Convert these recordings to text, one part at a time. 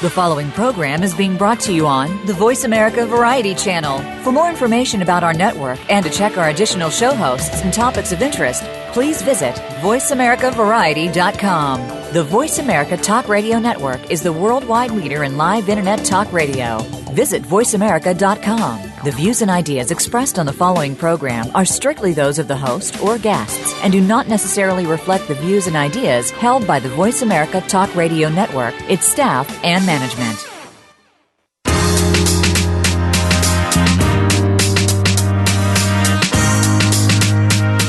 The following program is being brought to you on the Voice America Variety Channel. For more information about our network and to check our additional show hosts and topics of interest, please visit voiceamericavariety.com. The Voice America Talk Radio Network is the worldwide leader in live Internet talk radio. Visit voiceamerica.com. The views and ideas expressed on the following program are strictly those of the host or guests and do not necessarily reflect the views and ideas held by the Voice America Talk Radio Network, its staff, and management.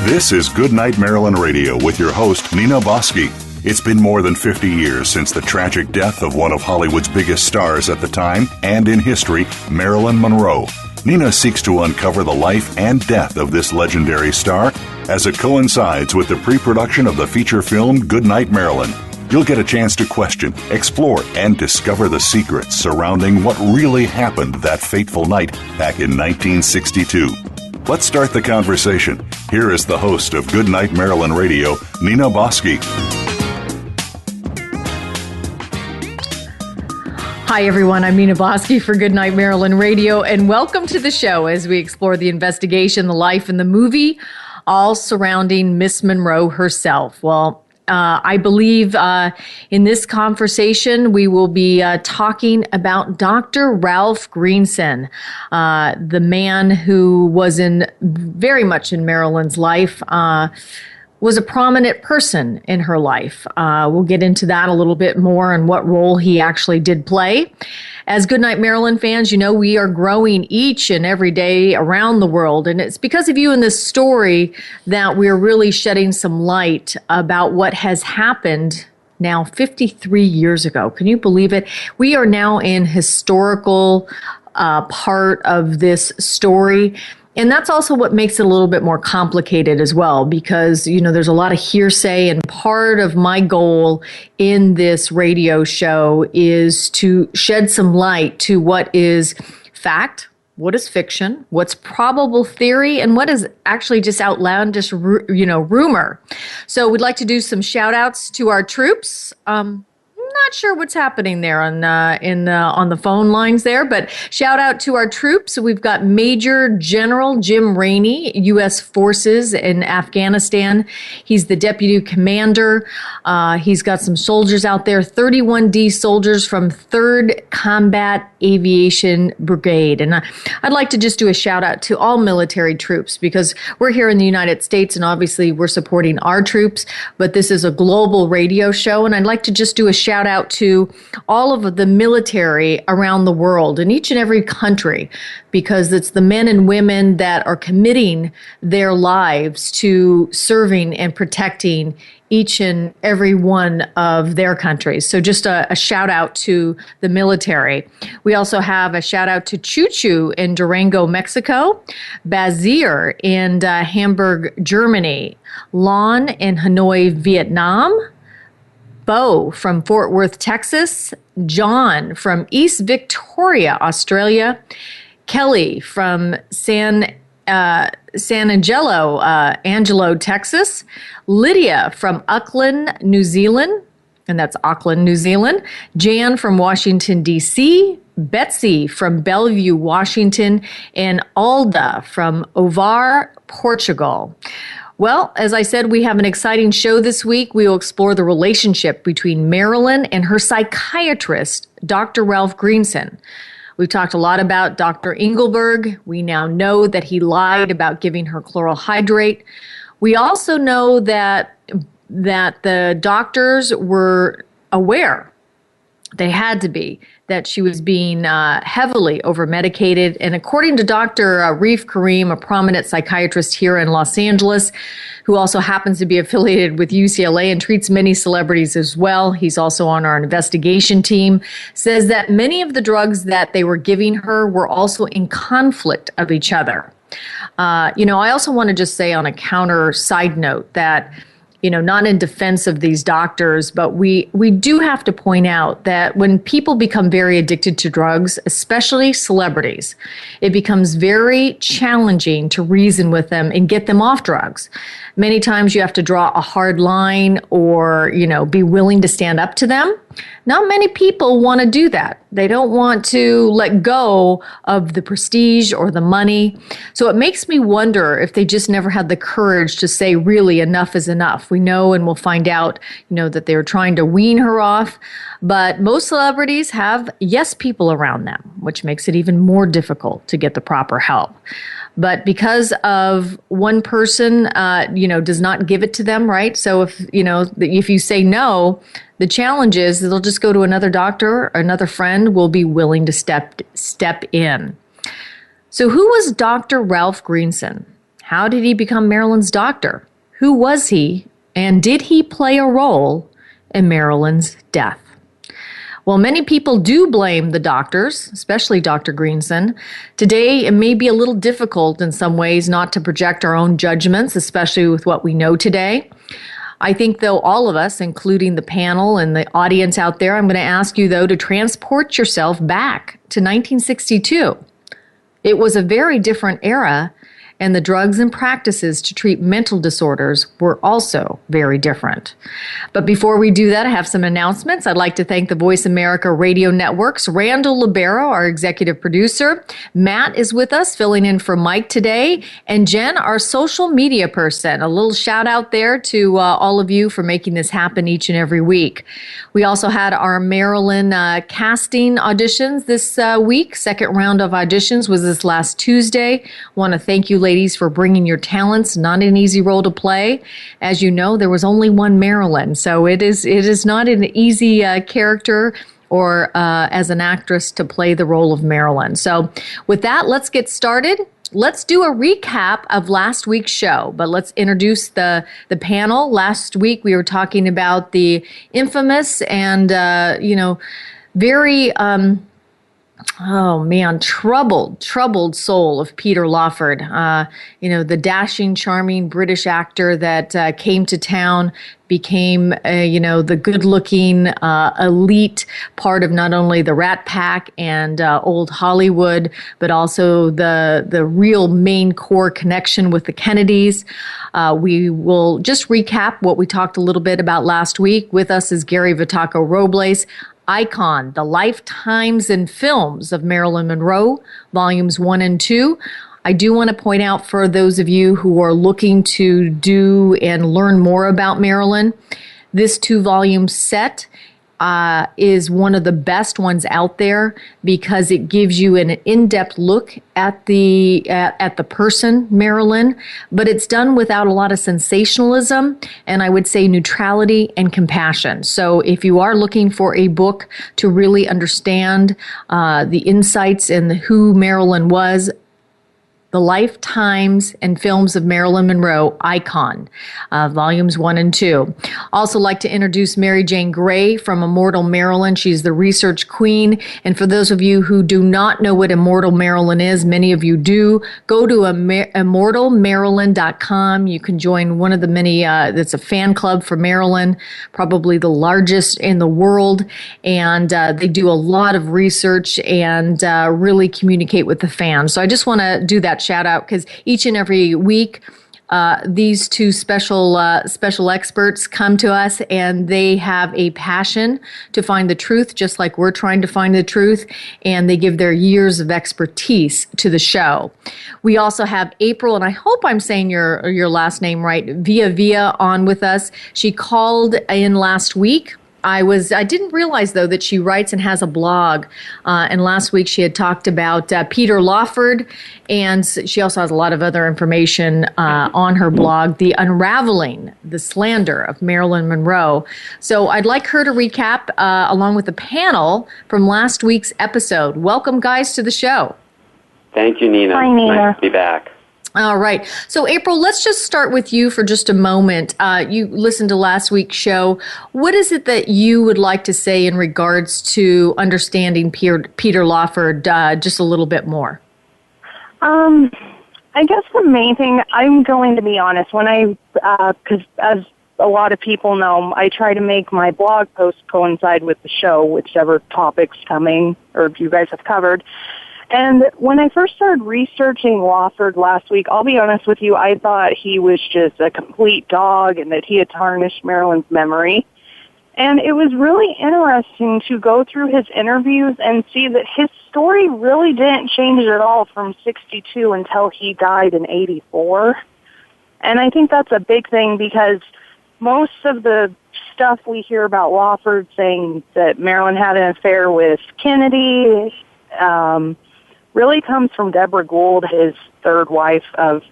This is Goodnight Marilyn Radio with your host, Nina Bosky. It's been more than 50 years since the tragic death of one of Hollywood's biggest stars at the time and in history, Marilyn Monroe. Nina seeks to uncover the life and death of this legendary star as it coincides with the pre-production of the feature film Goodnight Marilyn. You'll get a chance to question, explore, and discover the secrets surrounding what really happened that fateful night back in 1962. Let's start the conversation. Here is the host of Goodnight Marilyn Radio, Nina Bosky. Hi, everyone. I'm Nina Bosky for Goodnight Marilyn Radio, and welcome to the show as we explore the investigation, the life, and the movie, all surrounding Miss Monroe herself. Well, I believe in this conversation, we will be talking about Dr. Ralph Greenson, the man who was very much in Marilyn's life, was a prominent person in her life. We'll get into that a little bit more and what role he actually did play. As Goodnight Marilyn fans, you know, we are growing each and every day around the world. And it's because of you in this story that we're really shedding some light about what has happened now 53 years ago. Can you believe it? We are now in historical part of this story. And that's also what makes it a little bit more complicated as well, because, you know, there's a lot of hearsay, and part of my goal in this radio show is to shed some light to what is fact, what is fiction, what's probable theory, and what is actually just outlandish, rumor. So we'd like to do some shout outs to our troops. Not sure what's happening there on the phone lines there, but shout out to our troops. We've got Major General Jim Rainey, U.S. Forces in Afghanistan. He's the deputy commander. He's got some soldiers out there, 31D soldiers from 3rd Combat Aviation Brigade. And I'd like to just do a shout out to all military troops, because we're here in the United States and obviously we're supporting our troops, but this is a global radio show, and I'd like to just do a shout out to all of the military around the world in each and every country, because it's the men and women that are committing their lives to serving and protecting each and every one of their countries. So just a shout out to the military. We also have a shout out to Choo Choo in Durango, Mexico, Bazir in Hamburg, Germany, Lon in Hanoi, Vietnam, Bo from Fort Worth, Texas, John from East Victoria, Australia, Kelly from San Angelo, Texas, Lydia from Auckland, New Zealand, and that's Auckland, New Zealand, Jan from Washington, D.C., Betsy from Bellevue, Washington, and Alda from Ovar, Portugal. Well, as I said, we have an exciting show this week. We will explore the relationship between Marilyn and her psychiatrist, Dr. Ralph Greenson. We've talked a lot about Dr. Engelberg. We now know that he lied about giving her chloral hydrate. We also know that the doctors were aware, they had to be, that she was being heavily over-medicated. And according to Dr. Reef Karim, a prominent psychiatrist here in Los Angeles, who also happens to be affiliated with UCLA and treats many celebrities as well, he's also on our investigation team, says that many of the drugs that they were giving her were also in conflict of each other. I also want to just say on a counter side note that, not in defense of these doctors, but we do have to point out that when people become very addicted to drugs, especially celebrities, it becomes very challenging to reason with them and get them off drugs. Many times you have to draw a hard line or, be willing to stand up to them. not many people want to do that. They don't want to let go of the prestige or the money. So it makes me wonder if they just never had the courage to say, really, enough is enough. We know, and we'll find out, that they were trying to wean her off. But most celebrities have yes people around them, which makes it even more difficult to get the proper help. But because of one person, does not give it to them, right? So if you say no, the challenge is that they'll just go to another doctor, another friend will be willing to step in. So who was Dr. Ralph Greenson? How did he become Marilyn's doctor? Who was he? And did he play a role in Marilyn's death? Well, many people do blame the doctors, especially Dr. Greenson. Today, it may be a little difficult in some ways not to project our own judgments, especially with what we know today. I think, though, all of us, including the panel and the audience out there, I'm going to ask you, though, to transport yourself back to 1962. It was a very different era, and the drugs and practices to treat mental disorders were also very different. But before we do that, I have some announcements. I'd like to thank the Voice America Radio Network's Randall Libero, our executive producer. Matt is with us, filling in for Mike today. And Jen, our social media person. A little shout out there to all of you for making this happen each and every week. We also had our Marilyn casting auditions this week. Second round of auditions was this last Tuesday. Want to thank you, ladies, for bringing your talents. Not an easy role to play. As you know, there was only one Marilyn, so it is not an easy character or as an actress to play the role of Marilyn. So with that, let's get started. Let's do a recap of last week's show, but let's introduce the panel. Last week, we were talking about the infamous and, very... troubled soul of Peter Lawford. The dashing, charming British actor that came to town, became, the good-looking, elite part of not only the Rat Pack and old Hollywood, but also the real main core connection with the Kennedys. We will just recap what we talked a little bit about last week. With us is Gary Vitaco Robles, Icon, The Lifetimes and Films of Marilyn Monroe, Volumes 1 and 2. I do want to point out for those of you who are looking to do and learn more about Marilyn, this 2-volume set is one of the best ones out there because it gives you an in-depth look at the person Marilyn, but it's done without a lot of sensationalism and I would say neutrality and compassion. So if you are looking for a book to really understand the insights and who Marilyn was, The Lifetimes and Films of Marilyn Monroe, Icon, Volumes 1 and 2. Also like to introduce Mary Jane Gray from Immortal Marilyn. She's the research queen. And for those of you who do not know what Immortal Marilyn is, many of you do, go to immortalmarilyn.com. You can join one of the many, that's a fan club for Marilyn, probably the largest in the world. And they do a lot of research and really communicate with the fans. So I just want to do that shout out because each and every week these two special experts come to us and they have a passion to find the truth just like we're trying to find the truth, and they give their years of expertise to the show. We also have April, and I hope I'm saying your last name right, Via on with us. She called in last week. I didn't realize, though, that she writes and has a blog. And last week she had talked about Peter Lawford, and she also has a lot of other information on her blog, The Unraveling, the Slander of Marilyn Monroe. So I'd like her to recap along with the panel from last week's episode. Welcome, guys, to the show. Thank you, Nina. Hi, Nina. Nice to be back. All right. So, April, let's just start with you for just a moment. You listened to last week's show. What is it that you would like to say in regards to understanding Peter Lawford just a little bit more? I guess the main thing, I'm going to be honest, because as a lot of people know, I try to make my blog posts coincide with the show, whichever topic's coming or you guys have covered. And when I first started researching Lawford last week, I'll be honest with you, I thought he was just a complete dog and that he had tarnished Marilyn's memory. And it was really interesting to go through his interviews and see that his story really didn't change at all from 62 until he died in 84. And I think that's a big thing because most of the stuff we hear about Lawford saying that Marilyn had an affair with Kennedy really comes from Deborah Gould, his third wife of,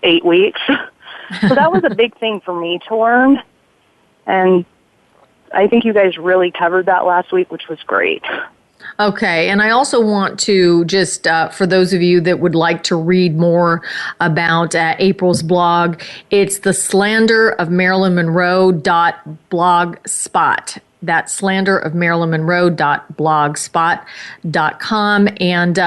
8 weeks. So that was a big thing for me to learn. And I think you guys really covered that last week, which was great. Okay, and I also want to just, for those of you that would like to read more about April's blog, it's the Slander of Marilyn Monroe.blogspot. That's slanderofmarilynmonroe.blogspot.com. And,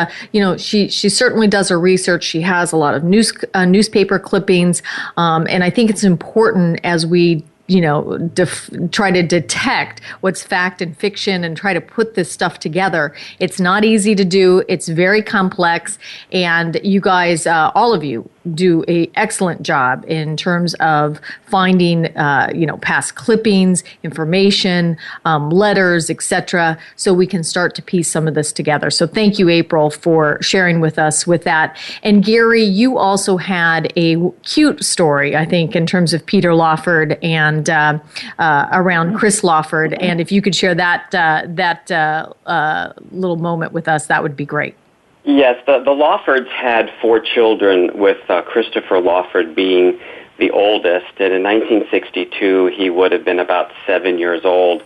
she certainly does her research. She has a lot of newspaper clippings. And I think it's important as we try to detect what's fact and fiction and try to put this stuff together. It's not easy to do. It's very complex. And you guys, all of you, do an excellent job in terms of finding, past clippings, information, letters, etc., so we can start to piece some of this together. So thank you, April, for sharing with us with that. And Gary, you also had a cute story, I think, in terms of Peter Lawford and around Chris Lawford. And if you could share that little moment with us, that would be great. Yes, the Lawfords had 4 children, with Christopher Lawford being the oldest. And in 1962, he would have been about 7 years old.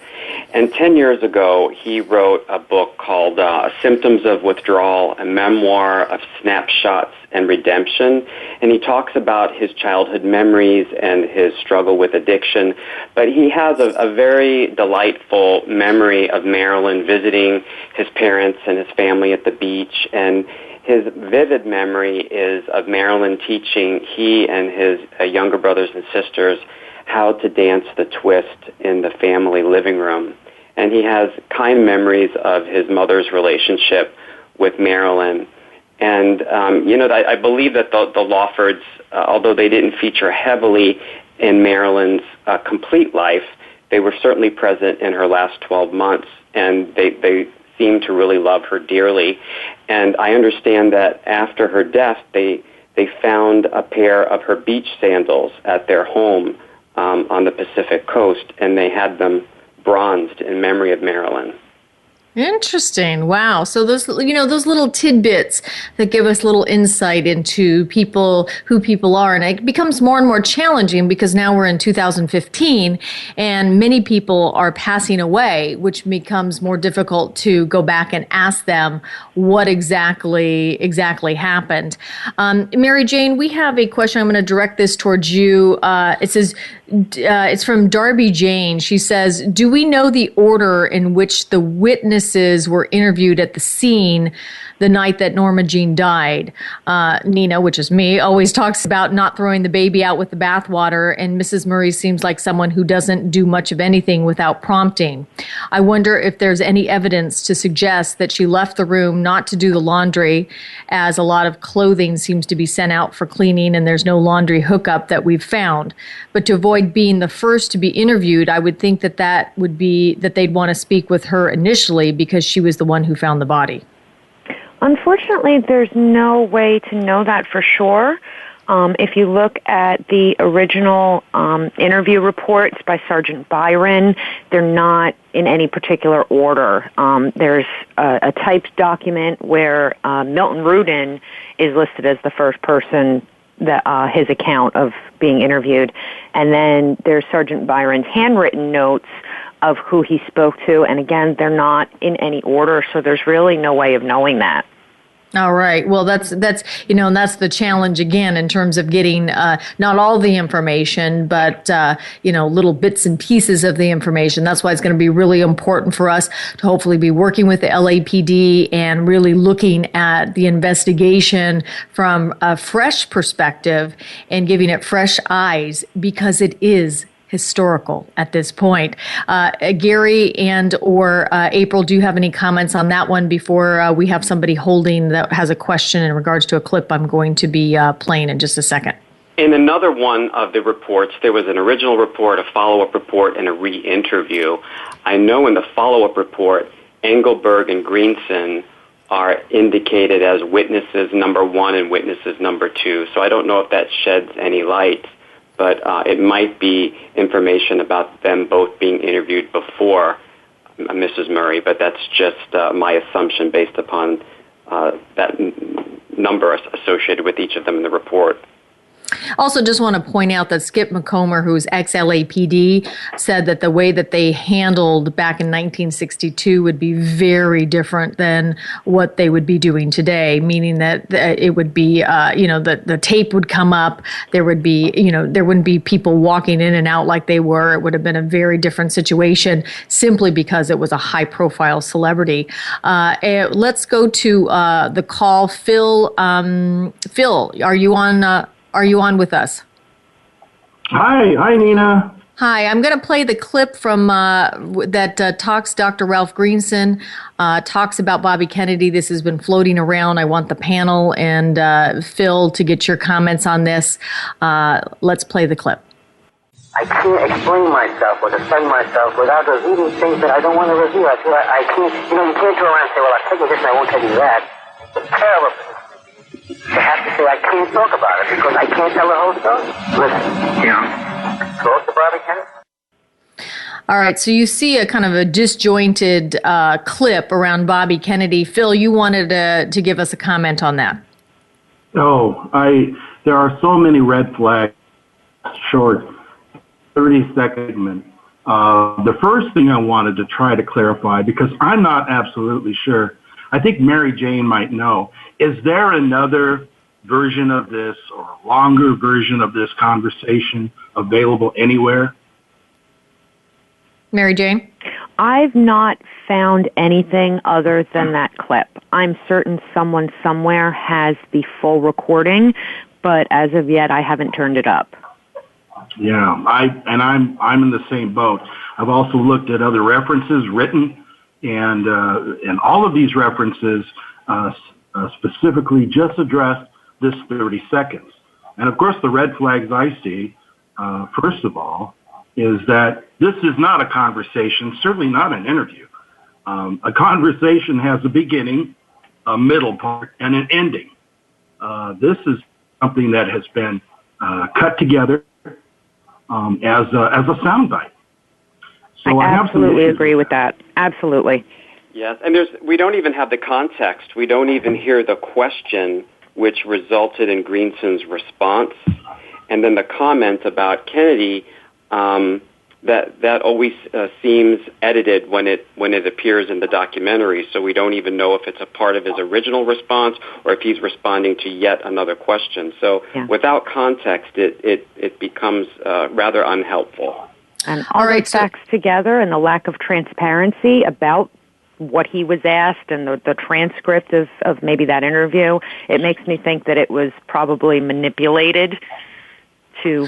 And 10 years ago, he wrote a book called Symptoms of Withdrawal, a memoir of snapshots and redemption. And he talks about his childhood memories and his struggle with addiction. But he has a very delightful memory of Marilyn visiting his parents and his family at the beach. And his vivid memory is of Marilyn teaching he and his younger brothers and sisters how to dance the twist in the family living room. And he has kind memories of his mother's relationship with Marilyn. And, I believe that the Lawfords, although they didn't feature heavily in Marilyn's complete life, they were certainly present in her last 12 months, and they seemed to really love her dearly. And I understand that after her death, they found a pair of her beach sandals at their home on the Pacific coast, and they had them bronzed in memory of Marilyn. Interesting. Wow. So those little tidbits that give us little insight into who people are. And it becomes more and more challenging because now we're in 2015 and many people are passing away, which becomes more difficult to go back and ask them what exactly happened. Mary Jane, we have a question. I'm going to direct this towards you. It says, it's from Darby Jane. She says, do we know the order in which the witnesses were interviewed at the scene the night that Norma Jean died? Nina, which is me, always talks about not throwing the baby out with the bathwater, and Mrs. Murray seems like someone who doesn't do much of anything without prompting. I wonder if there's any evidence to suggest that she left the room not to do the laundry, as a lot of clothing seems to be sent out for cleaning and there's no laundry hookup that we've found. But to avoid being the first to be interviewed, I would think that would be that they'd want to speak with her initially because she was the one who found the body. Unfortunately, there's no way to know that for sure. If you look at the original interview reports by Sergeant Byron, they're not in any particular order. There's a typed document where Milton Rudin is listed as the first person that his account of being interviewed. And then there's Sergeant Byron's handwritten notes of who he spoke to. And again, they're not in any order, so there's really no way of knowing that. All right. Well, that's and that's the challenge again in terms of getting not all the information, but little bits and pieces of the information. That's why it's going to be really important for us to hopefully be working with the LAPD and really looking at the investigation from a fresh perspective and giving it fresh eyes, because it is historical at this point. Gary and or April, do you have any comments on that one before we have somebody holding that has a question in regards to a clip I'm going to be playing in just a second? In another one of the reports, there was an original report, a follow-up report, and a re-interview. I know in the follow-up report, Engelberg and Greenson are indicated as witnesses number 1 and witnesses number 2. So I don't know if that sheds any light, but it might be information about them both being interviewed before Mrs. Murray, but that's just my assumption based upon that number associated with each of them in the report. Also, just want to point out that Skip McComber, who's ex-LAPD, said that the way that they handled back in 1962 would be very different than what they would be doing today, meaning that it would be, the tape would come up, there would be, there wouldn't be people walking in and out like they were. It would have been a very different situation simply because it was a high-profile celebrity. Let's go to the call. Phil, are you on? Are you on with us? Hi, Nina. Hi, I'm going to play the clip from that talks. Dr. Ralph Greenson talks about Bobby Kennedy. This has been floating around. I want the panel and Phil to get your comments on this. Let's play the clip. I can't explain myself or defend myself without revealing things that I don't want to reveal. I feel like I can't, you can't go around and say, well, I'll tell you this and I won't tell you that. It's terrible. I have to say I can't talk about it because I can't tell the whole story. Listen, close to Bobby Kennedy. All right, so you see a kind of a disjointed clip around Bobby Kennedy. Phil, you wanted to give us a comment on that. There are so many red flags, short, 30-second segment. The first thing I wanted to try to clarify, because I'm not absolutely sure, I think Mary Jane might know, is there another version of this or a longer version of this conversation available anywhere? Mary Jane? I've not found anything other than that clip. I'm certain someone somewhere has the full recording, but as of yet, I haven't turned it up. Yeah, I'm in the same boat. I've also looked at other references written, and all of these references specifically just address this 30 seconds. And of course, the red flags I see, first of all, is that this is not a conversation, certainly not an interview. A conversation has a beginning, a middle part, and an ending. This is something that has been cut together as a soundbite. So I absolutely agree with that. Absolutely. Yes, and we don't even have the context. We don't even hear the question which resulted in Greenson's response. And then the comment about Kennedy, that always seems edited when it appears in the documentary, so we don't even know if it's a part of his original response or if he's responding to yet another question. So without context, it becomes rather unhelpful. And all right, facts together and the lack of transparency about what he was asked and the transcript of maybe that interview, it makes me think that it was probably manipulated to,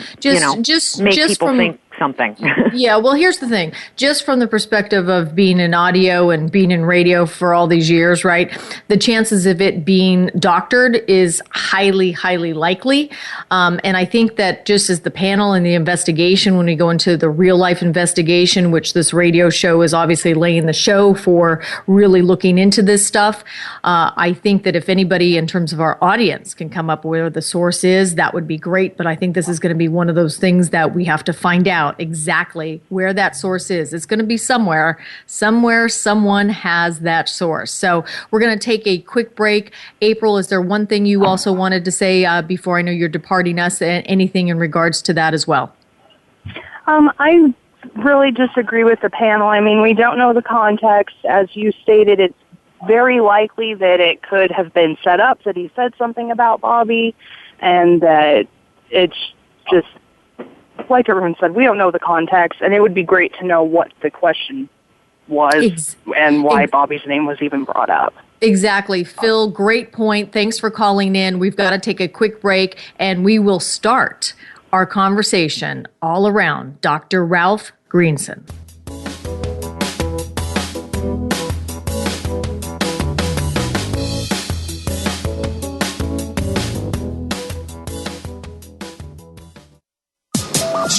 make people think something. Yeah, well, here's the thing. Just from the perspective of being in audio and being in radio for all these years, right, the chances of it being doctored is highly, highly likely. And I think that just as the panel and the investigation, when we go into the real-life investigation, which this radio show is obviously laying the show for really looking into this stuff, I think that if anybody in terms of our audience can come up where the source is, that would be great. But I think this is going to be one of those things that we have to find out exactly where that source is. It's going to be somewhere someone has that source. So we're going to take a quick break. April, is there one thing you also wanted to say before I know you're departing us, and anything in regards to that as well? I really disagree with the panel. I mean, we don't know the context. As you stated, it's very likely that it could have been set up, that he said something about Bobby, and that it's just, like everyone said, we don't know the context, and it would be great to know what the question was and why Bobby's name was even brought up. Exactly. Phil, great point. Thanks for calling in. We've got to take a quick break, and we will start our conversation all around Dr. Ralph Greenson.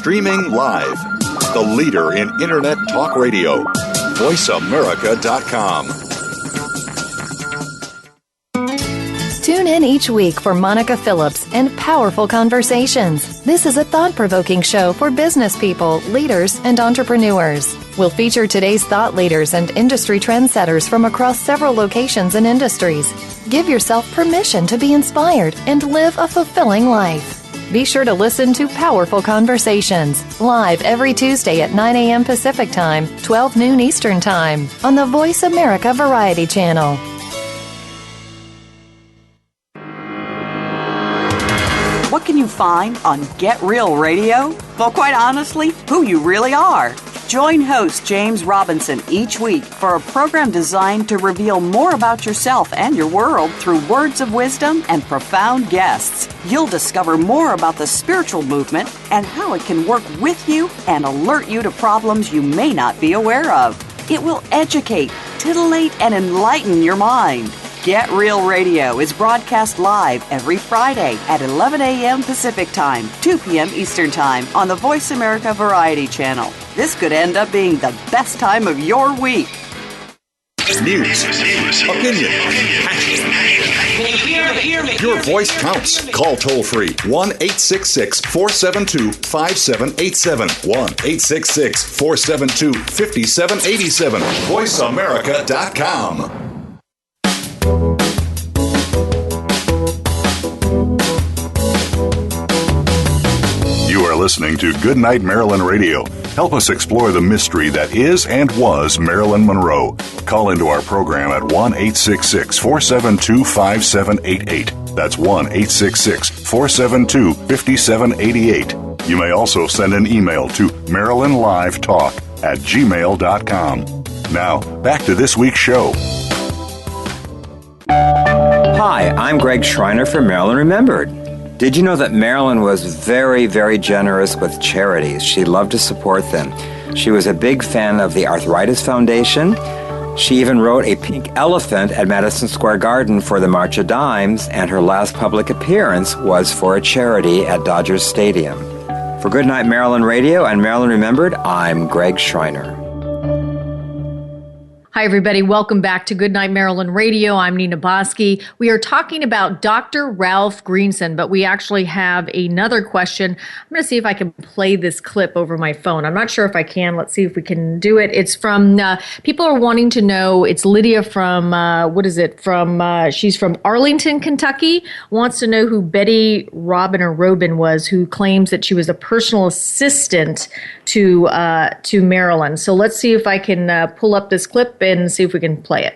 Streaming live. The leader in Internet talk radio. VoiceAmerica.com. Tune in each week for Monica Phillips and Powerful Conversations. This is a thought-provoking show for business people, leaders, and entrepreneurs. We'll feature today's thought leaders and industry trendsetters from across several locations and industries. Give yourself permission to be inspired and live a fulfilling life. Be sure to listen to Powerful Conversations, live every Tuesday at 9 a.m. Pacific Time, 12 noon Eastern Time, on the Voice America Variety Channel. What can you find on Get Real Radio? Well, quite honestly, who you really are. Join host James Robinson each week for a program designed to reveal more about yourself and your world through words of wisdom and profound guests. You'll discover more about the spiritual movement and how it can work with you and alert you to problems you may not be aware of. It will educate, titillate, and enlighten your mind. Get Real Radio is broadcast live every Friday at 11 a.m. Pacific Time, 2 p.m. Eastern Time on the Voice America Variety Channel. This could end up being the best time of your week. News, opinion, your voice counts. Call toll-free 1-866-472-5787. 1-866-472-5787. VoiceAmerica.com. You are listening to Goodnight Marilyn Radio. Help us explore the mystery that is and was Marilyn Monroe. Call into our program at 1-866-472-5788. That's 1-866-472-5788. You may also send an email to marylandlivetalk@gmail.com. Now, back to this week's show. Hi, I'm Greg Schreiner from Marilyn Remembered. Did you know that Marilyn was very, very generous with charities? She loved to support them. She was a big fan of the Arthritis Foundation. She even wrote a pink elephant at Madison Square Garden for the March of Dimes, and her last public appearance was for a charity at Dodgers Stadium. For Goodnight Marilyn Radio and Marilyn Remembered, I'm Greg Schreiner. Hi, everybody. Welcome back to Goodnight Marilyn Radio. I'm Nina Bosky. We are talking about Dr. Ralph Greenson, but we actually have another question. I'm going to see if I can play this clip over my phone. I'm not sure if I can. Let's see if we can do it. It's from, people are wanting to know, it's Lydia from, she's from Arlington, Kentucky, wants to know who Betty Robin was, who claims that she was a personal assistant to Marilyn. So let's see if I can pull up this clip and see if we can play it.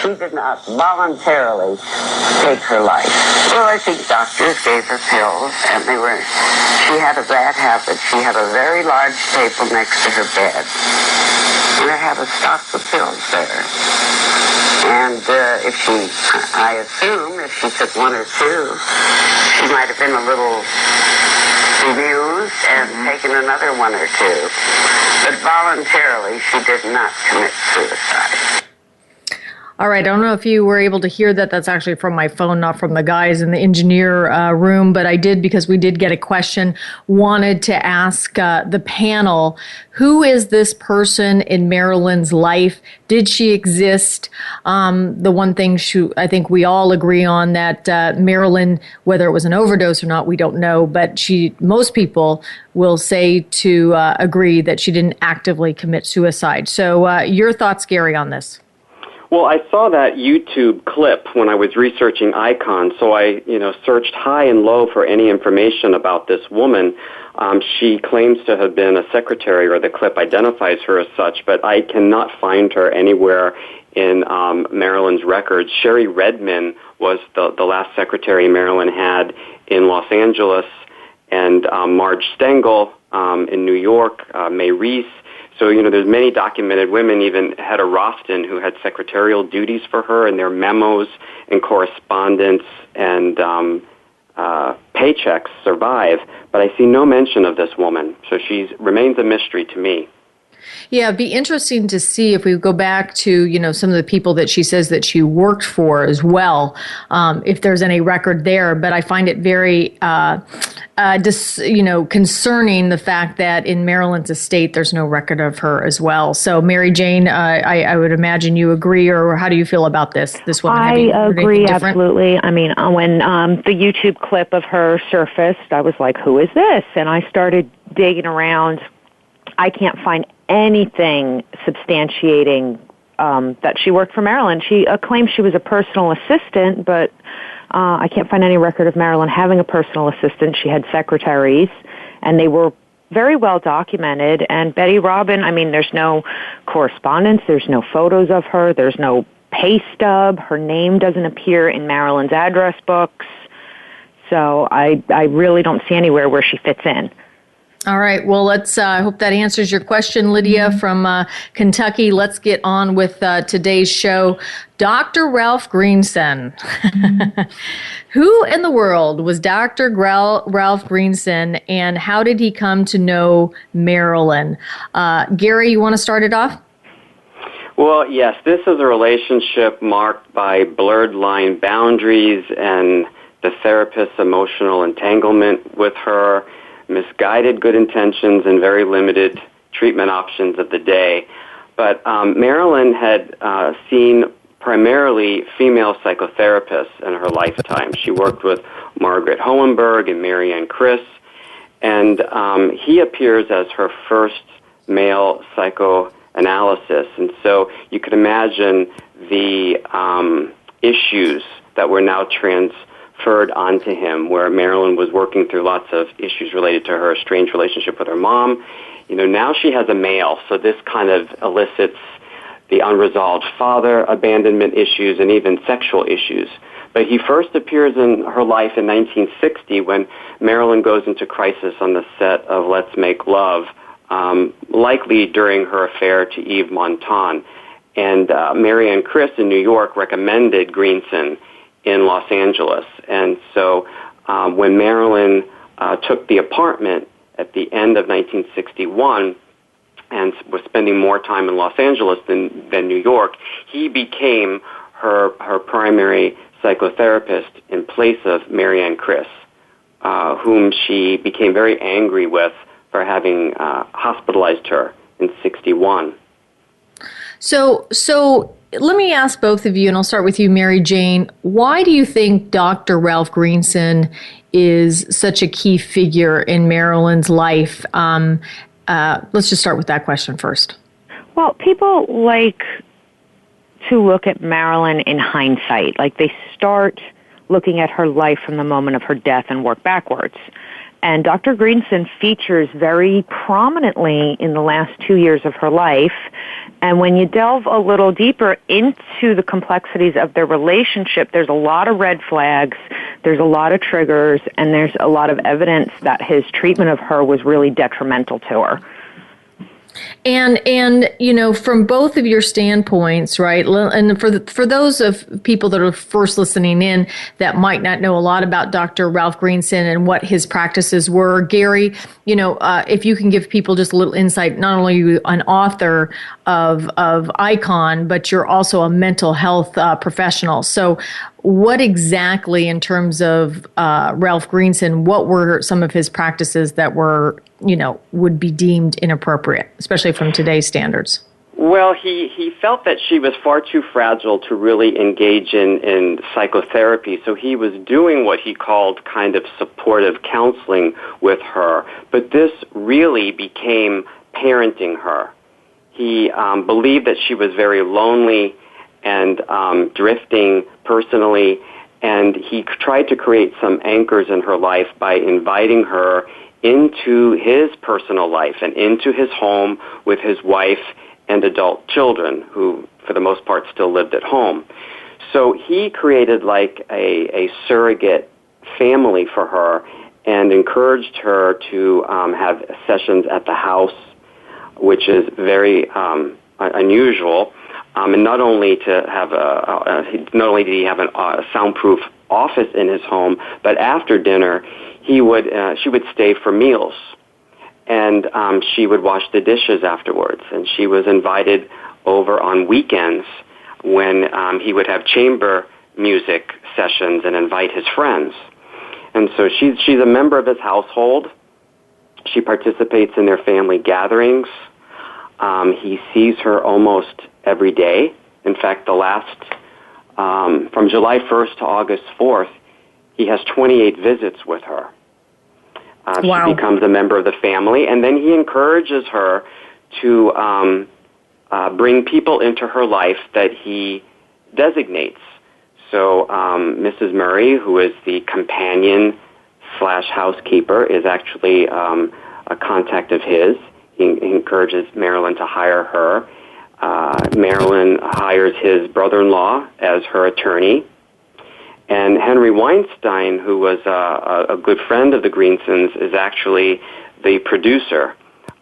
She did not voluntarily take her life. Well, I think doctors gave her pills, and she had a bad habit. She had a very large table next to her bed, and I had a stock of pills there. And I assume if she took one or two, she might have been a little confused and taken another one or two. But voluntarily, she did not commit suicide. All right. I don't know if you were able to hear that. That's actually from my phone, not from the guys in the engineer room. But I did, because we did get a question, wanted to ask the panel, who is this person in Marilyn's life? Did she exist? The one thing I think we all agree on that Marilyn, whether it was an overdose or not, we don't know. But most people will say to agree that she didn't actively commit suicide. So your thoughts, Gary, on this? Well, I saw that YouTube clip when I was researching icons, so I, searched high and low for any information about this woman. She claims to have been a secretary, or the clip identifies her as such, but I cannot find her anywhere in Marilyn's records. Sherry Redmond was the last secretary Marilyn had in Los Angeles, and Marge Stengel in New York, Mae Reese. So, there's many documented women, even Hedda Rofton, who had secretarial duties for her, and their memos and correspondence and paychecks survive. But I see no mention of this woman, so she remains a mystery to me. Yeah, it'd be interesting to see if we go back to, some of the people that she says that she worked for as well, if there's any record there. But I find it very, concerning the fact that in Marilyn's estate, there's no record of her as well. So, Mary Jane, I would imagine you agree, or how do you feel about this woman? I agree, absolutely. I mean, when the YouTube clip of her surfaced, I was like, who is this? And I started digging around. I can't find anything substantiating that she worked for Marilyn. She claims she was a personal assistant, but I can't find any record of Marilyn having a personal assistant. She had secretaries, and they were very well documented. And Betty Robin, I mean, there's no correspondence, there's no photos of her, there's no pay stub, her name doesn't appear in Marilyn's address books. So I really don't see anywhere where she fits in. All right. Well, let's. I hope that answers your question, Lydia from Kentucky. Let's get on with today's show. Dr. Ralph Greenson. Who in the world was Dr. Ralph Greenson, and how did he come to know Marilyn? Gary, you want to start it off? Well, yes. This is a relationship marked by blurred line boundaries and the therapist's emotional entanglement with her, misguided good intentions, and very limited treatment options of the day. But Marilyn had seen primarily female psychotherapists in her lifetime. She worked with Margaret Hohenberg and Marianne Criss, and he appears as her first male psychoanalysis. And so you could imagine the issues that were now transferred onto him, where Marilyn was working through lots of issues related to her estranged relationship with her mom. Now she has a male, so this kind of elicits the unresolved father abandonment issues and even sexual issues. But he first appears in her life in 1960 when Marilyn goes into crisis on the set of Let's Make Love, likely during her affair to Yves Montand. And Marianne Criss in New York recommended Greenson in Los Angeles. And so when Marilyn took the apartment at the end of 1961 and was spending more time in Los Angeles than New York, he became her primary psychotherapist in place of Marianne Criss, whom she became very angry with for having hospitalized her in 61. So let me ask both of you, and I'll start with you, Mary Jane. Why do you think Dr. Ralph Greenson is such a key figure in Marilyn's life? Let's just start with that question first. Well, people like to look at Marilyn in hindsight. Like, they start looking at her life from the moment of her death and work backwards. And Dr. Greenson features very prominently in the last 2 years of her life. And when you delve a little deeper into the complexities of their relationship, there's a lot of red flags, there's a lot of triggers, and there's a lot of evidence that his treatment of her was really detrimental to her. And from both of your standpoints, right? And for those of people that are first listening in that might not know a lot about Dr. Ralph Greenson and what his practices were, Gary, if you can give people just a little insight. Not only are you an author of Icon, but you're also a mental health professional. So, what exactly, in terms of Ralph Greenson, what were some of his practices that were, would be deemed inappropriate, especially from today's standards? Well, he felt that she was far too fragile to really engage in psychotherapy, so he was doing what he called kind of supportive counseling with her, but this really became parenting her. He believed that she was very lonely and drifting personally, and he tried to create some anchors in her life by inviting her into his personal life and into his home with his wife and adult children, who for the most part still lived at home. So he created like a surrogate family for her and encouraged her to have sessions at the house, which is very unusual. And not only to have not only did he have a soundproof office in his home, but after dinner, she would stay for meals, and she would wash the dishes afterwards. And she was invited over on weekends when he would have chamber music sessions and invite his friends. And so she's a member of his household. She participates in their family gatherings. He sees her almost every day. In fact, the last, from July 1st to August 4th, he has 28 visits with her. Wow. She becomes a member of the family, and then he encourages her to bring people into her life that he designates. So Mrs. Murray, who is the companion / housekeeper, is actually a contact of his. He encourages Marilyn to hire her. Marilyn hires his brother-in-law as her attorney. And Henry Weinstein, who was a good friend of the Greensons, is actually the producer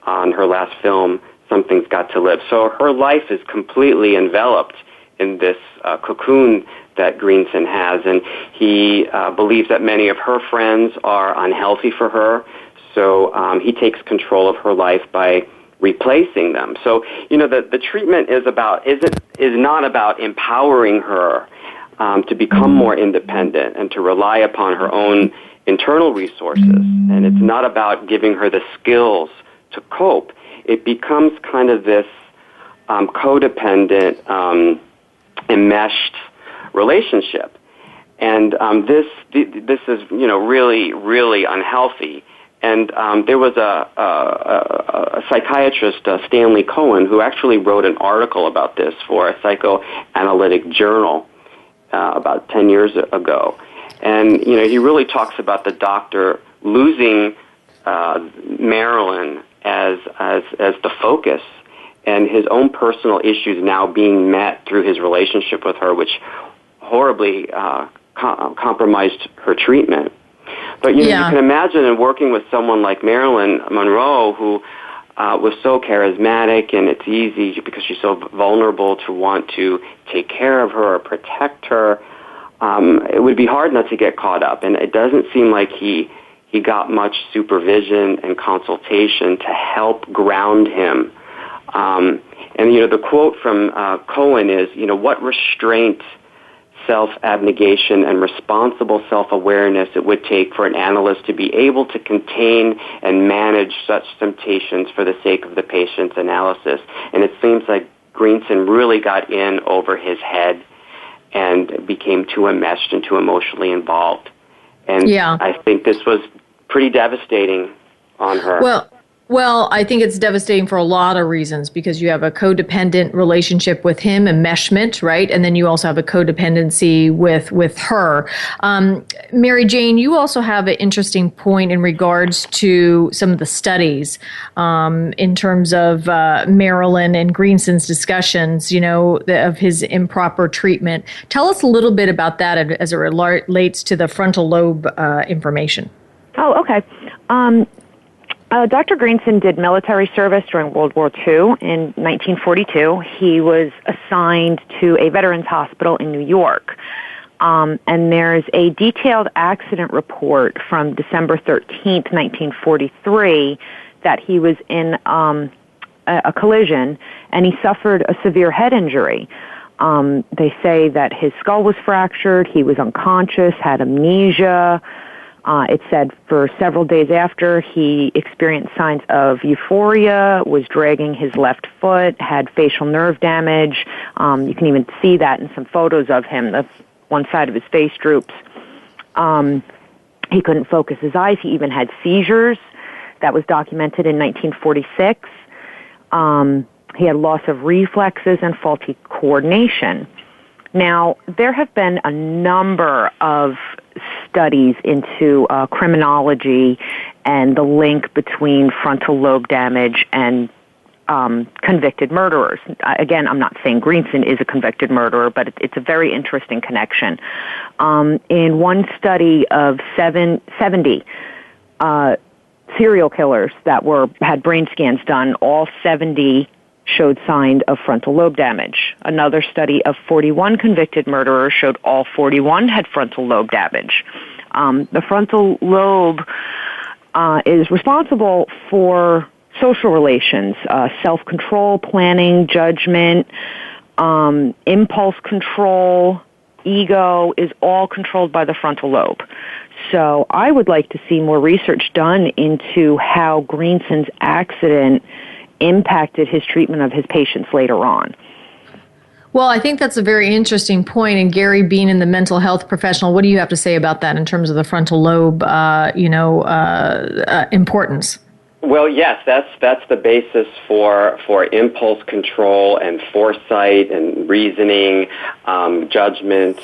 on her last film, Something's Got to Live. So her life is completely enveloped in this cocoon that Greenson has, and he believes that many of her friends are unhealthy for her, so he takes control of her life by replacing them. So, the treatment is not about empowering her to become more independent and to rely upon her own internal resources, and it's not about giving her the skills to cope. It becomes kind of this codependent, enmeshed relationship, and this is really, really unhealthy. And there was a psychiatrist, Stanley Cohen, who actually wrote an article about this for a psychoanalytic journal about 10 years ago. And he really talks about the doctor losing Marilyn as the focus, and his own personal issues now being met through his relationship with her, which horribly compromised her treatment. But you can imagine in working with someone like Marilyn Monroe, who was so charismatic, and it's easy because she's so vulnerable to want to take care of her or protect her. It would be hard not to get caught up, and it doesn't seem like he got much supervision and consultation to help ground him. And the quote from Cohen is, what restraint, self-abnegation, and responsible self-awareness it would take for an analyst to be able to contain and manage such temptations for the sake of the patient's analysis. And it seems like Greenson really got in over his head and became too enmeshed and too emotionally involved. And I think this was pretty devastating on her. Well, I think it's devastating for a lot of reasons, because you have a codependent relationship with him, enmeshment, right? And then you also have a codependency with her. Mary Jane, you also have an interesting point in regards to some of the studies in terms of Marilyn and Greenson's discussions, of his improper treatment. Tell us a little bit about that as it relates to the frontal lobe information. Oh, okay. Dr. Greenson did military service during World War II. In 1942, he was assigned to a veterans hospital in New York. And there's a detailed accident report from December 13th, 1943, that he was in a collision, and he suffered a severe head injury. They say that his skull was fractured, he was unconscious, had amnesia. It said for several days after, he experienced signs of euphoria, was dragging his left foot, had facial nerve damage. You can even see that in some photos of him. The one side of his face droops. He couldn't focus his eyes. He even had seizures. That was documented in 1946. He had loss of reflexes and faulty coordination. Now, there have been a number of studies into criminology and the link between frontal lobe damage and convicted murderers. Again, I'm not saying Greenson is a convicted murderer, but it's a very interesting connection. In one study of 70 serial killers that had brain scans done, all 70 showed signs of frontal lobe damage. Another study of 41 convicted murderers showed all 41 had frontal lobe damage. The frontal lobe is responsible for social relations, self-control, planning, judgment, impulse control, ego is all controlled by the frontal lobe. So I would like to see more research done into how Greenson's accident impacted his treatment of his patients later on. Well, I think that's a very interesting point. And Gary, being in the mental health professional, what do you have to say about that in terms of the frontal lobe, importance? Well, yes, that's the basis for impulse control and foresight and reasoning, judgment,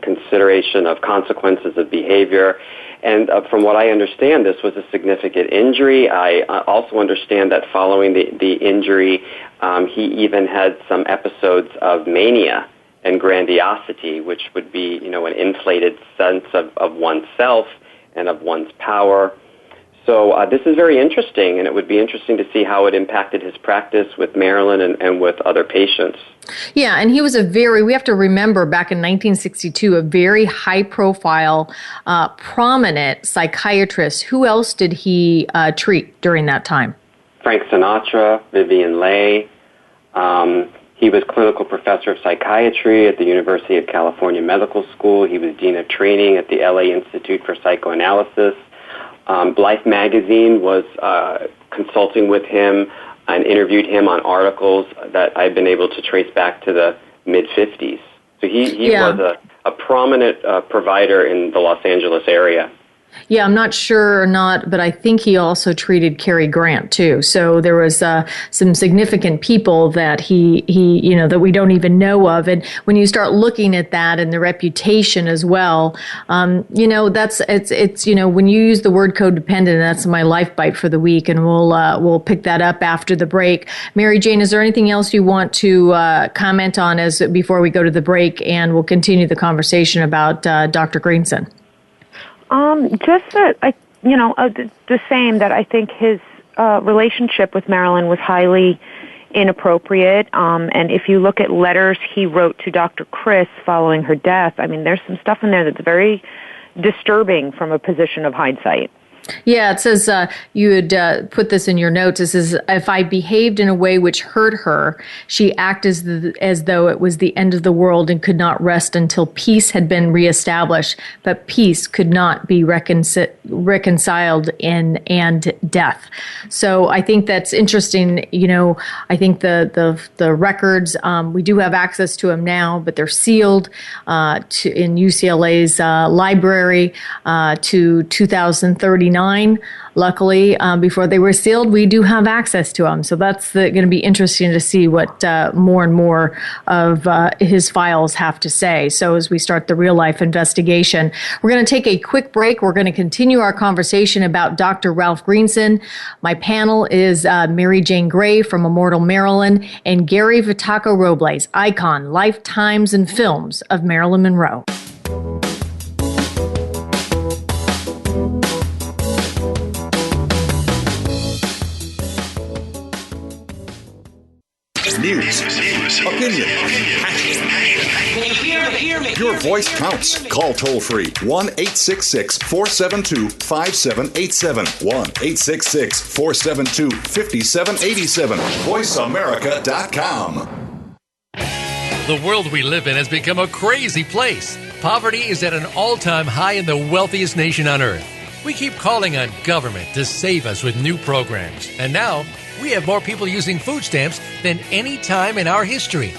consideration of consequences of behavior. And from what I understand, this was a significant injury. I also understand that following the injury, he even had some episodes of mania and grandiosity, which would be, an inflated sense of oneself and of one's power. So this is very interesting, and it would be interesting to see how it impacted his practice with Marilyn and with other patients. Yeah, and he was we have to remember back in 1962, a very high-profile, prominent psychiatrist. Who else did he treat during that time? Frank Sinatra, Vivian Leigh. He was clinical professor of psychiatry at the University of California Medical School. He was dean of training at the LA Institute for Psychoanalysis. Life magazine was consulting with him and interviewed him on articles that I've been able to trace back to the mid-50s. So he was a prominent provider in the Los Angeles area. Yeah, I'm not sure or not, but I think he also treated Cary Grant too. So there was some significant people that he that we don't even know of. And when you start looking at that and the reputation as well, when you use the word codependent, that's my life bite for the week, and we'll pick that up after the break. Mary Jane, is there anything else you want to comment on before we go to the break, and we'll continue the conversation about Dr. Greenson? Just that the same, that I think his relationship with Marilyn was highly inappropriate. And if you look at letters he wrote to Dr. Chris following her death, I mean, there's some stuff in there that's very disturbing from a position of hindsight. Yeah, it says, you had put this in your notes. It says, if I behaved in a way which hurt her, she acted as though it was the end of the world and could not rest until peace had been reestablished. But peace could not be reconciled and death. So I think that's interesting. I think the records, we do have access to them now, but they're sealed in UCLA's library to 2039. Luckily, before they were sealed, we do have access to them. So that's going to be interesting to see what more and more of his files have to say. So as we start the real-life investigation, we're going to take a quick break. We're going to continue our conversation about Dr. Ralph Greenson. My panel is Mary Jane Gray from Immortal Maryland and Gary Vitaco Robles, icon, lifetimes and films of Marilyn Monroe. News, opinion, your voice counts. Call toll-free 1-866-472-5787. 1-866-472-5787. VoiceAmerica.com. The world we live in has become a crazy place. Poverty is at an all-time high in the wealthiest nation on earth. We keep calling on government to save us with new programs. And now, we have more people using food stamps than any time in our history.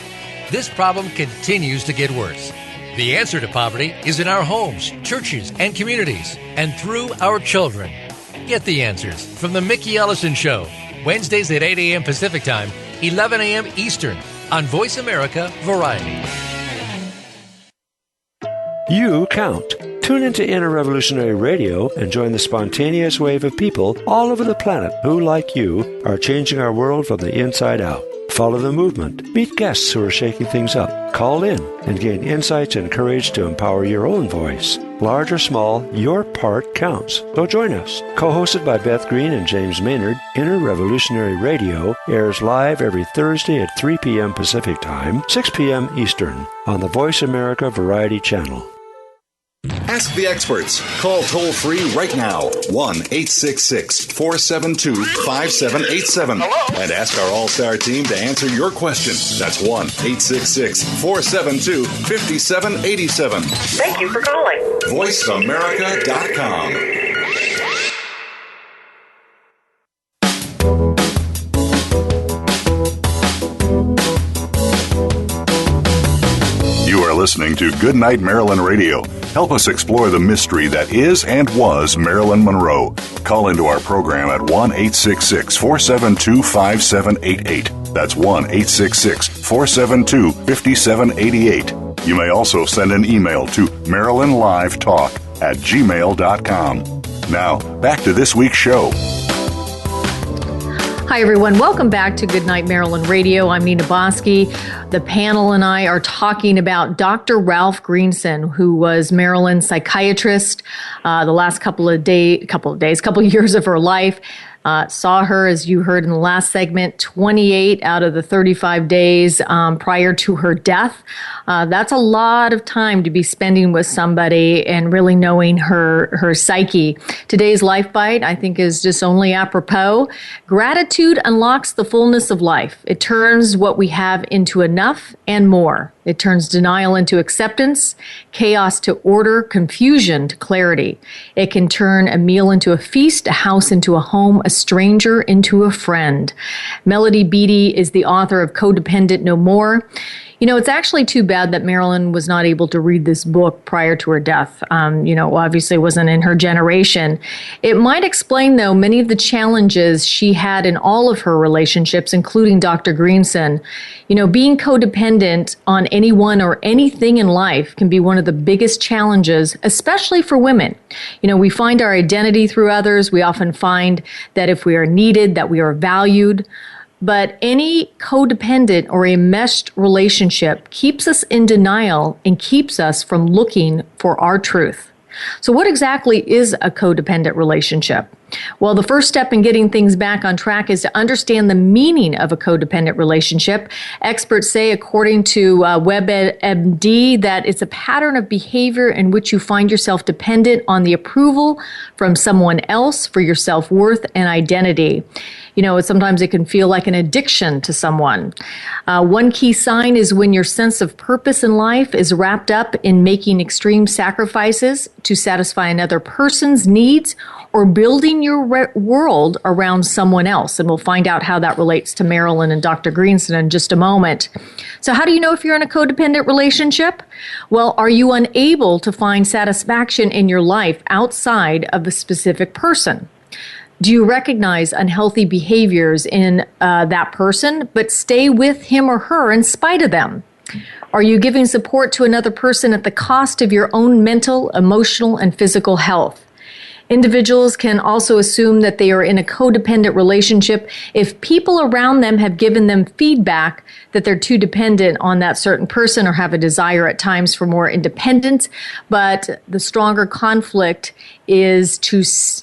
This problem continues to get worse. The answer to poverty is in our homes, churches, and communities, and through our children. Get the answers from The Mickey Ellison Show, Wednesdays at 8 a.m. Pacific Time, 11 a.m. Eastern, on Voice America Variety. You count. Tune into Inner Revolutionary Radio and join the spontaneous wave of people all over the planet who, like you, are changing our world from the inside out. Follow the movement. Meet guests who are shaking things up. Call in and gain insights and courage to empower your own voice. Large or small, your part counts. So join us. Co-hosted by Beth Green and James Maynard, Inner Revolutionary Radio airs live every Thursday at 3 p.m. Pacific Time, 6 p.m. Eastern on the Voice America Variety Channel. Ask the experts. Call toll-free right now, 1-866-472-5787. And ask our All-Star team to answer your question. That's 1-866-472-5787. Thank you for calling. VoiceAmerica.com. You are listening to Goodnight Marilyn Radio. Help us explore the mystery that is and was Marilyn Monroe. Call into our program at 1-866-472-5788. That's 1-866-472-5788. You may also send an email to marylandlivetalk@gmail.com. Now, back to this week's show. Hi, everyone. Welcome back to Goodnight Marilyn Radio. I'm Nina Bosky. The panel and I are talking about Dr. Ralph Greenson, who was Marilyn's psychiatrist the last couple of years of her life. Saw her, as you heard in the last segment, 28 out of the 35 days prior to her death. That's a lot of time to be spending with somebody and really knowing her psyche. Today's Life Bite, I think, is just only apropos. Gratitude unlocks the fullness of life. It turns what we have into enough and more. It turns denial into acceptance, chaos to order, confusion to clarity. It can turn a meal into a feast, a house into a home, a stranger into a friend. Melody Beattie is the author of Codependent No More. You know, it's actually too bad that Marilyn was not able to read this book prior to her death. Obviously wasn't in her generation. It might explain, though, many of the challenges she had in all of her relationships, including Dr. Greenson. You know, being codependent on anyone or anything in life can be one of the biggest challenges, especially for women. You know, we find our identity through others. We often find that if we are needed, that we are valued. But any codependent or a meshed relationship keeps us in denial and keeps us from looking for our truth. So what exactly is a codependent relationship? Well, the first step in getting things back on track is to understand the meaning of a codependent relationship. Experts say, according to WebMD, that it's a pattern of behavior in which you find yourself dependent on the approval from someone else for your self-worth and identity. You know, sometimes it can feel like an addiction to someone. One key sign is when your sense of purpose in life is wrapped up in making extreme sacrifices to satisfy another person's needs or building your world around someone else. And we'll find out how that relates to Marilyn and Dr. Greenson in just a moment. So how do you know if you're in a codependent relationship? Well, are you unable to find satisfaction in your life outside of the specific person? Do you recognize unhealthy behaviors in that person, but stay with him or her in spite of them? Are you giving support to another person at the cost of your own mental, emotional, and physical health? Individuals can also assume that they are in a codependent relationship if people around them have given them feedback that they're too dependent on that certain person or have a desire at times for more independence. But the stronger conflict is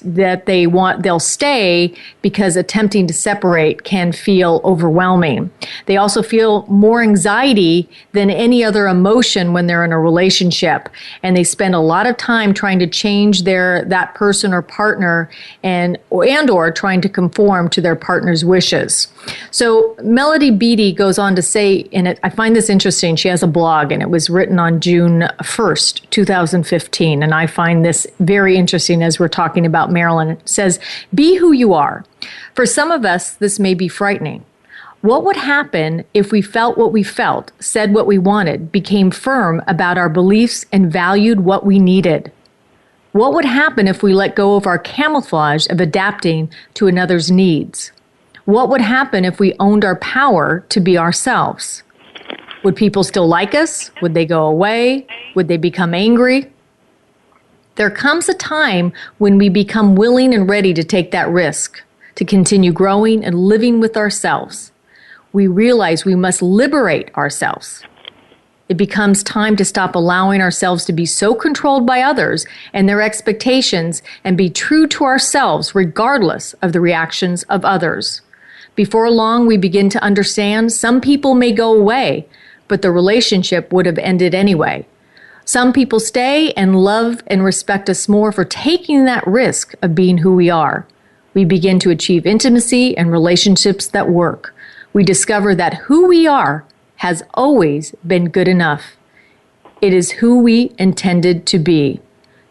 that they'll stay because attempting to separate can feel overwhelming. They also feel more anxiety than any other emotion when they're in a relationship, and they spend a lot of time trying to change that person or partner and or trying to conform to their partner's wishes. So Melody Beattie goes on to say, and I find this interesting, she has a blog and it was written on June 1st, 2015, and I find this very interesting as we're talking about Marilyn. It says, "Be who you are. For some of us, this may be frightening. What would happen if we felt what we felt, said what we wanted, became firm about our beliefs and valued what we needed? What would happen if we let go of our camouflage of adapting to another's needs? What would happen if we owned our power to be ourselves? Would people still like us? Would they go away? Would they become angry? There comes a time when we become willing and ready to take that risk, to continue growing and living with ourselves. We realize we must liberate ourselves. It becomes time to stop allowing ourselves to be so controlled by others and their expectations and be true to ourselves regardless of the reactions of others. Before long, we begin to understand some people may go away, but the relationship would have ended anyway. Some people stay and love and respect us more for taking that risk of being who we are. We begin to achieve intimacy and relationships that work. We discover that who we are has always been good enough. It is who we intended to be.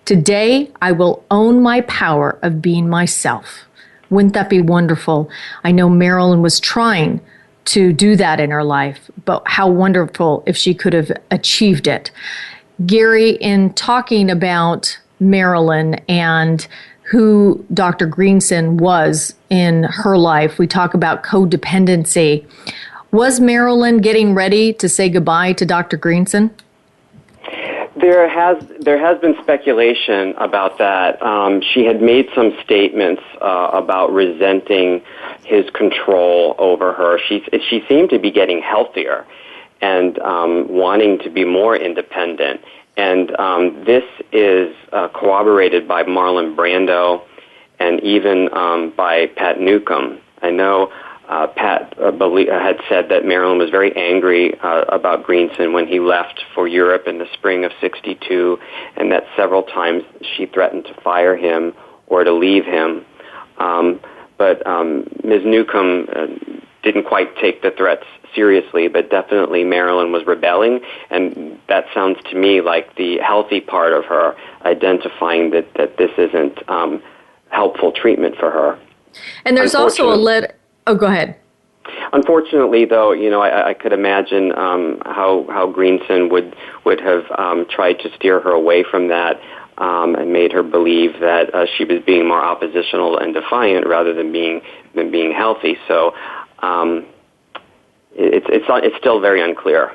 Today, I will own my power of being myself. Wouldn't that be wonderful? I know Marilyn was trying to do that in her life, but how wonderful if she could have achieved it. Gary, in talking about Marilyn and who Dr. Greenson was in her life, we talk about codependency. Was Marilyn getting ready to say goodbye to Dr. Greenson? There has been speculation about that. She had made some statements about resenting his control over her. She seemed to be getting healthier and wanting to be more independent. And this is corroborated by Marlon Brando and even by Pat Newcomb. I know Pat had said that Marilyn was very angry about Greenson when he left for Europe in the spring of '62, and that several times she threatened to fire him or to leave him. But Ms. Newcomb didn't quite take the threats seriously, but definitely Marilyn was rebelling, and that sounds to me like the healthy part of her identifying that this isn't helpful treatment for her. And there's also a letter. Oh, go ahead. Unfortunately, though, I could imagine how Greenson would have tried to steer her away from that and made her believe that she was being more oppositional and defiant rather than being healthy. So it's still very unclear.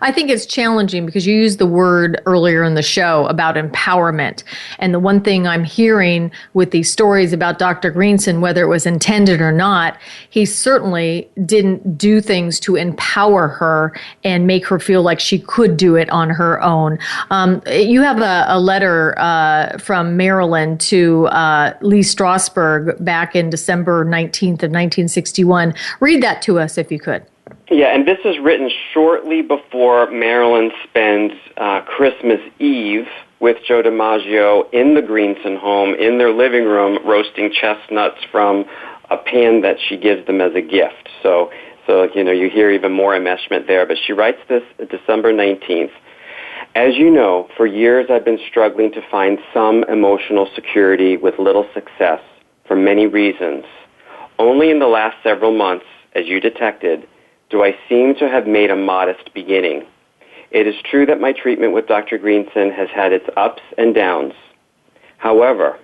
I think it's challenging because you used the word earlier in the show about empowerment. And the one thing I'm hearing with these stories about Dr. Greenson, whether it was intended or not, he certainly didn't do things to empower her and make her feel like she could do it on her own. You have a letter from Marilyn to Lee Strasberg back in December 19th of 1961. Read that to us if you could. Yeah, and this is written shortly before Marilyn spends Christmas Eve with Joe DiMaggio in the Greenson home, in their living room, roasting chestnuts from a pan that she gives them as a gift. So you hear even more enmeshment there. But she writes this December 19th. As you know, for years I've been struggling to find some emotional security with little success for many reasons. Only in the last several months, as you detected, do I seem to have made a modest beginning. It is true that my treatment with Dr. Greenson has had its ups and downs. However,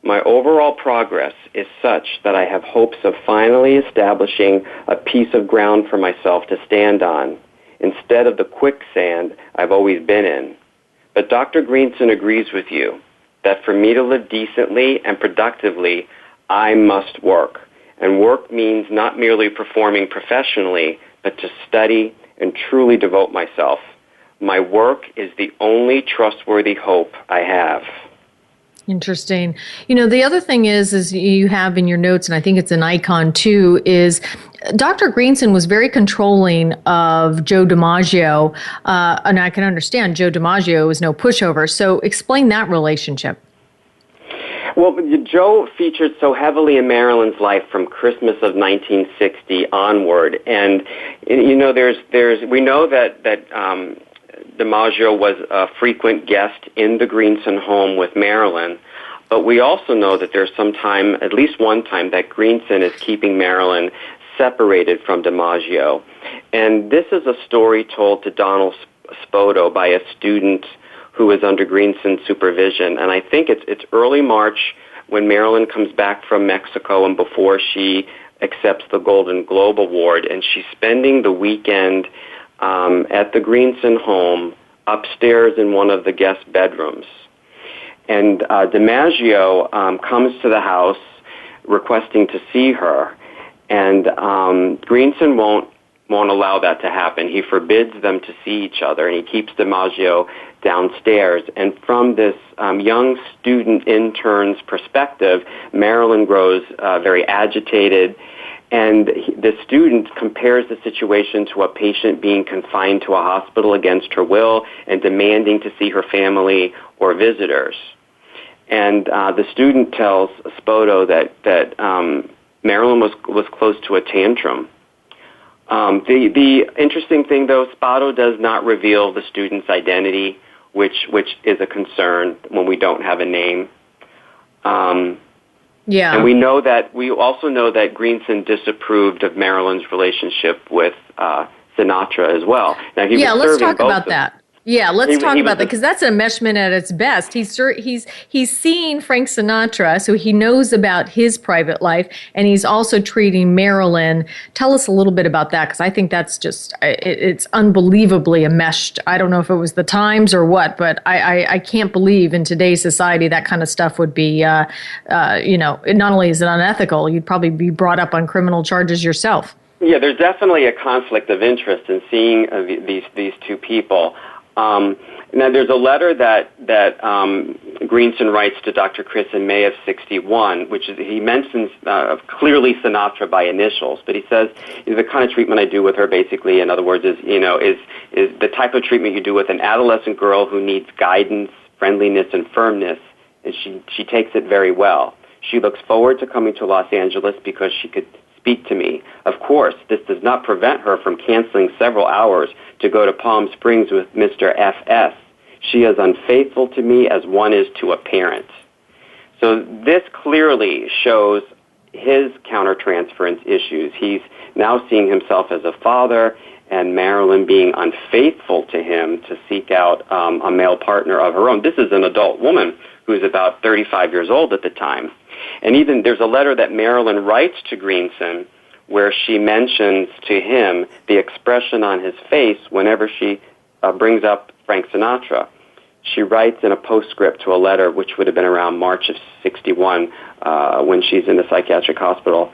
my overall progress is such that I have hopes of finally establishing a piece of ground for myself to stand on, instead of the quicksand I've always been in. But Dr. Greenson agrees with you that for me to live decently and productively, I must work. And work means not merely performing professionally, but to study and truly devote myself. My work is the only trustworthy hope I have. Interesting. The other thing is you have in your notes, and I think it's an icon too, is Dr. Greenson was very controlling of Joe DiMaggio, and I can understand Joe DiMaggio was no pushover. So explain that relationship. Well, Joe featured so heavily in Marilyn's life from Christmas of 1960 onward, and we know that DiMaggio was a frequent guest in the Greenson home with Marilyn, but we also know that there's at least one time, that Greenson is keeping Marilyn separated from DiMaggio, and this is a story told to Donald Spoto by a student who was under Greenson's supervision. And I think it's early March when Marilyn comes back from Mexico and before she accepts the Golden Globe Award, and she's spending the weekend at the Greenson home upstairs in one of the guest bedrooms. And DiMaggio comes to the house requesting to see her, and Greenson won't allow that to happen. He forbids them to see each other, and he keeps DiMaggio downstairs. And from this young student intern's perspective, Marilyn grows very agitated And the student compares the situation to a patient being confined to a hospital against her will and demanding to see her family or visitors. And the student tells Spoto that Marilyn was close to a tantrum. The interesting thing, though, Spoto does not reveal the student's identity, which is a concern when we don't have a name. Yeah. And we also know that Greenson disapproved of Marilyn's relationship with Sinatra as well. Now, let's talk about that. Yeah, let's talk about that, because that's enmeshment at its best. He's seeing Frank Sinatra, so he knows about his private life, and he's also treating Marilyn. Tell us a little bit about that, because I think that's just, it's unbelievably enmeshed. I don't know if it was the times or what, but I can't believe in today's society that kind of stuff would be, not only is it unethical, you'd probably be brought up on criminal charges yourself. Yeah, there's definitely a conflict of interest in seeing these two people. Now, there's a letter that Greenson writes to Dr. Chris in May of '61, which is, he mentions clearly Sinatra by initials, but he says the kind of treatment I do with her, basically, in other words, is the type of treatment you do with an adolescent girl who needs guidance, friendliness, and firmness, and she takes it very well. She looks forward to coming to Los Angeles because she could speak to me. Of course, this does not prevent her from canceling several hours to go to Palm Springs with Mr. F.S. She is unfaithful to me as one is to a parent. So this clearly shows his countertransference issues. He's now seeing himself as a father, and Marilyn being unfaithful to him to seek out a male partner of her own. This is an adult woman who's about 35 years old at the time. And even there's a letter that Marilyn writes to Greenson where she mentions to him the expression on his face whenever she brings up Frank Sinatra. She writes in a postscript to a letter which would have been around March of '61 when she's in the psychiatric hospital.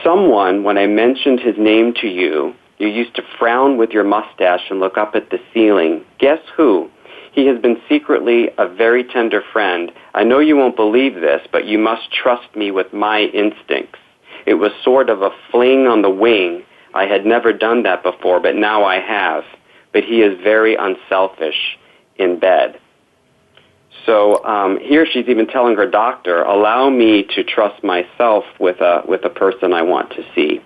Someone, when I mentioned his name to you, you used to frown with your mustache and look up at the ceiling. Guess who? He has been secretly a very tender friend. I know you won't believe this, but you must trust me with my instincts. It was sort of a fling on the wing. I had never done that before, but now I have. But he is very unselfish in bed. So here she's even telling her doctor, allow me to trust myself with a person I want to see.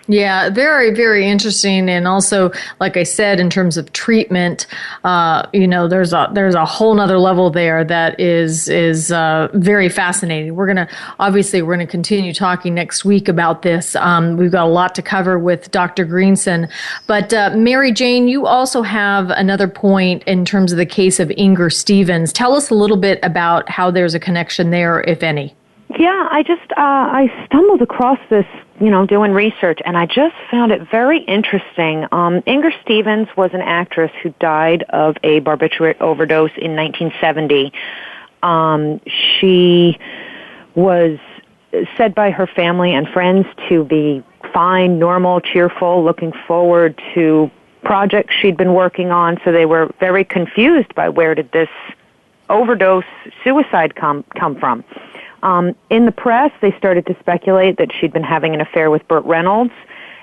Yeah, very, very interesting. And also, like I said, in terms of treatment, there's a whole nother level there that is very fascinating. We're going to continue talking next week about this. We've got a lot to cover with Dr. Greenson. But Mary Jane, you also have another point in terms of the case of Inger Stevens. Tell us a little bit about how there's a connection there, if any. Yeah, I stumbled across this, doing research, and I just found it very interesting. Inger Stevens was an actress who died of a barbiturate overdose in 1970. She was said by her family and friends to be fine, normal, cheerful, looking forward to projects she'd been working on, so they were very confused by where did this overdose suicide come from. In the press, they started to speculate that she'd been having an affair with Burt Reynolds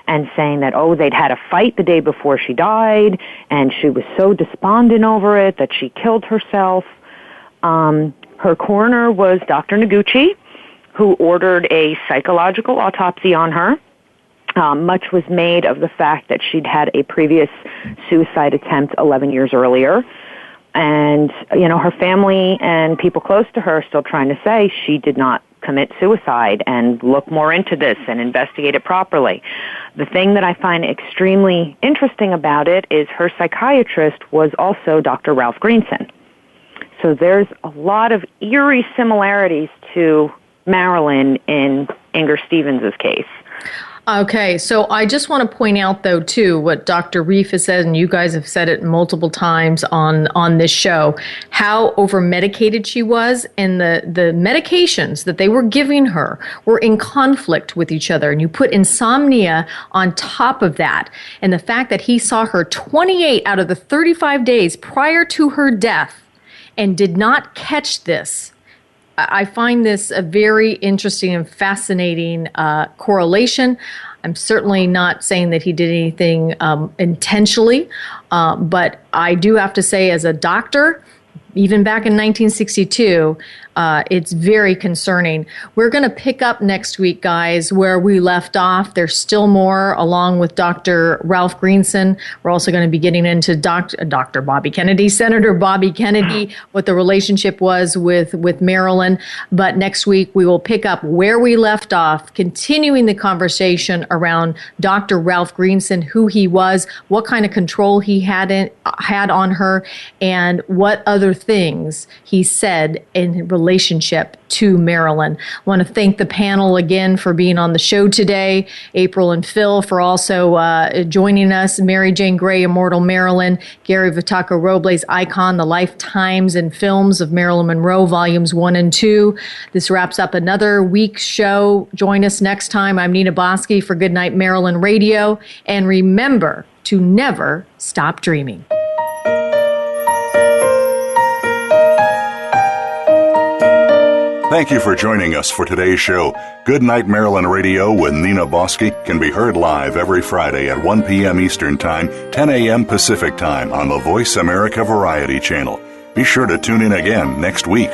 and saying that, they'd had a fight the day before she died, and she was so despondent over it that she killed herself. Her coroner was Dr. Noguchi, who ordered a psychological autopsy on her. Much was made of the fact that she'd had a previous suicide attempt 11 years earlier. And, her family and people close to her are still trying to say she did not commit suicide and look more into this and investigate it properly. The thing that I find extremely interesting about it is her psychiatrist was also Dr. Ralph Greenson. So there's a lot of eerie similarities to Marilyn in Inger Stevens' case. Okay, so I just want to point out, though, too, what Dr. Reif has said, and you guys have said it multiple times on this show, how over-medicated she was, and the medications that they were giving her were in conflict with each other. And you put insomnia on top of that, and the fact that he saw her 28 out of the 35 days prior to her death and did not catch this I find this a very interesting and fascinating correlation. I'm certainly not saying that he did anything intentionally, but I do have to say, as a doctor, even back in 1962, it's very concerning. We're going to pick up next week, guys, where we left off. There's still more, along with Dr. Ralph Greenson. We're also going to be getting into Dr. Bobby Kennedy, Senator Bobby Kennedy, what the relationship was with Marilyn. But next week, we will pick up where we left off, continuing the conversation around Dr. Ralph Greenson, who he was, what kind of control he had on her, and what other things he said in relationship to Marilyn. I want to thank the panel again for being on the show today. April and Phil for also joining us. Mary Jane Gray, Immortal Marilyn. Gary Vitaka Robles, Icon, The Lifetimes and Films of Marilyn Monroe, Volumes 1 and 2. This wraps up another week's show. Join us next time. I'm Nina Bosky for Goodnight Marilyn Radio. And remember to never stop dreaming. Thank you for joining us for today's show. Goodnight Marilyn Radio with Nina Bosky can be heard live every Friday at 1 p.m. Eastern Time, 10 a.m. Pacific Time on the Voice America Variety Channel. Be sure to tune in again next week.